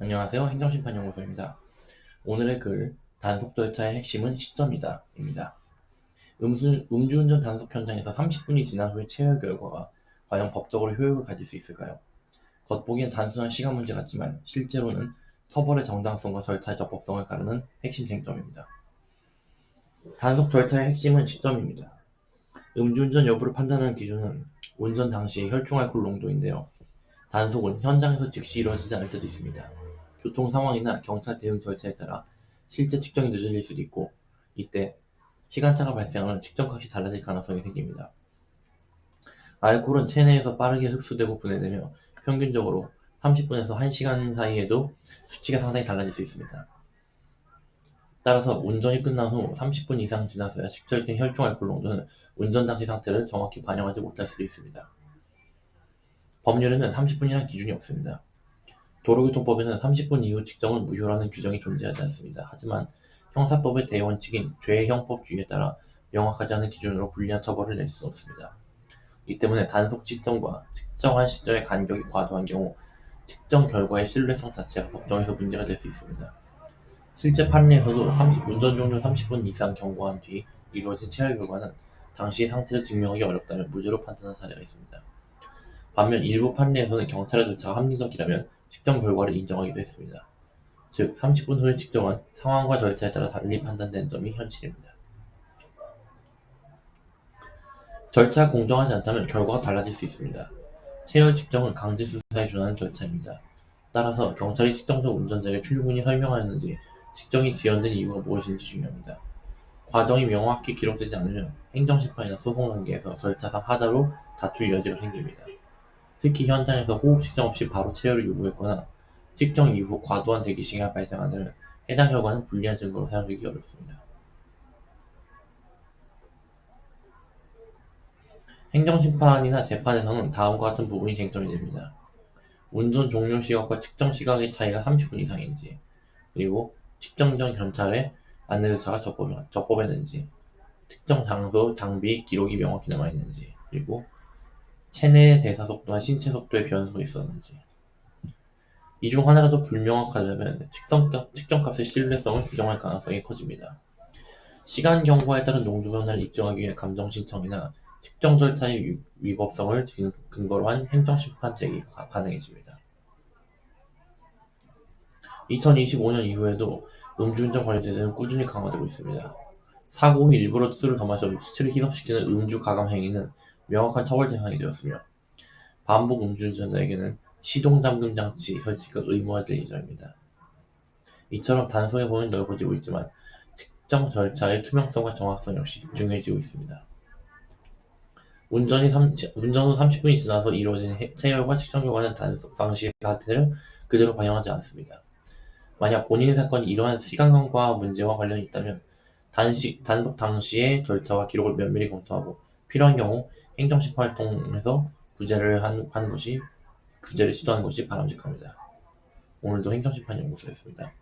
안녕하세요. 행정심판연구소입니다. 오늘의 글, 단속 절차의 핵심은 시점이다 입니다. 음주운전 단속 현장에서 30분이 지난 후의 체열 결과가 과연 법적으로 효력을 가질 수 있을까요? 겉보기엔 단순한 시간 문제 같지만 실제로는 처벌의 정당성과 절차의 적법성을 가르는 핵심 쟁점입니다. 단속 절차의 핵심은 시점입니다. 음주운전 여부를 판단하는 기준은 운전 당시의 혈중알코올 농도인데요. 단속은 현장에서 즉시 이루어지지 않을 때도 있습니다. 교통 상황이나 경찰 대응 절차에 따라 실제 측정이 늦어질 수도 있고, 이때 시간차가 발생하면 측정값이 달라질 가능성이 생깁니다. 알코올은 체내에서 빠르게 흡수되고 분해되며 평균적으로 30분에서 1시간 사이에도 수치가 상당히 달라질 수 있습니다. 따라서 운전이 끝난 후 30분 이상 지나서야 측정된 혈중 알코올 농도는 운전 당시 상태를 정확히 반영하지 못할 수도 있습니다. 법률에는 30분이라는 기준이 없습니다. 도로교통법에는 30분 이후 측정은 무효라는 규정이 존재하지 않습니다. 하지만 형사법의 대원칙인 죄형법주의에 따라 명확하지 않은 기준으로 불리한 처벌을 낼 수는 없습니다. 이 때문에 단속 시점과 측정한 시점의 간격이 과도한 경우 측정 결과의 신뢰성 자체가 법정에서 문제가 될 수 있습니다. 실제 판례에서도 운전 종료 30분 이상 경과한 뒤 이루어진 체열 결과는 당시의 상태를 증명하기 어렵다면 무죄로 판단한 사례가 있습니다. 반면 일부 판례에서는 경찰의 절차가 합리적이라면 측정 결과를 인정하기도 했습니다. 즉, 30분 후에 측정은 상황과 절차에 따라 달리 판단된 점이 현실입니다. 절차가 공정하지 않다면 결과가 달라질 수 있습니다. 체열 측정은 강제 수사에 준하는 절차입니다. 따라서 경찰이 측정 전 운전자에게 충분히 설명하였는지, 측정이 지연된 이유가 무엇인지 중요합니다. 과정이 명확히 기록되지 않으면 행정심판이나 소송 단계에서 절차상 하자로 다툴 여지가 생깁니다. 특히 현장에서 호흡 측정 없이 바로 체열을 요구했거나 측정 이후 과도한 대기 시간이 발생한다면 해당 결과는 불리한 증거로 사용되기 어렵습니다. 행정심판이나 재판에서는 다음과 같은 부분이 쟁점이 됩니다. 운전 종료 시각과 측정 시각의 차이가 30분 이상인지, 그리고 측정 전 경찰의 안내조차가 적법했는지, 특정 장소, 장비, 기록이 명확히 남아있는지, 그리고 체내 대사 속도나 신체 속도의 변수가 있었는지. 이 중 하나라도 불명확하다면 측정값의 신뢰성을 부정할 가능성이 커집니다. 시간 경과에 따른 농도 변화를 입증하기 위해 감정 신청이나 측정 절차의 위법성을 근거로 한 행정심판 제기가 가능해집니다. 2025년 이후에도 음주운전 관련 제재는 꾸준히 강화되고 있습니다. 사고 후 일부러 술을 더 마셔 수치를 희석시키는 음주 가감 행위는 명확한 처벌 대상이 되었으며, 반복 음주운전자에게는 시동잠금 장치 설치가 의무화될 예정입니다. 이처럼 단속의 범위는 넓어지고 있지만 측정 절차의 투명성과 정확성 역시 중요해지고 있습니다. 운전 후 30분이 지나서 이루어진 체열과 측정 결과는 단속 당시의 사태를 그대로 반영하지 않습니다. 만약 본인의 사건이 이러한 시간과 문제와 관련이 있다면 단속 당시의 절차와 기록을 면밀히 검토하고 필요한 경우 행정심판을 통해서 구제를 시도하는 것이 바람직합니다. 오늘도 행정심판연구소였습니다.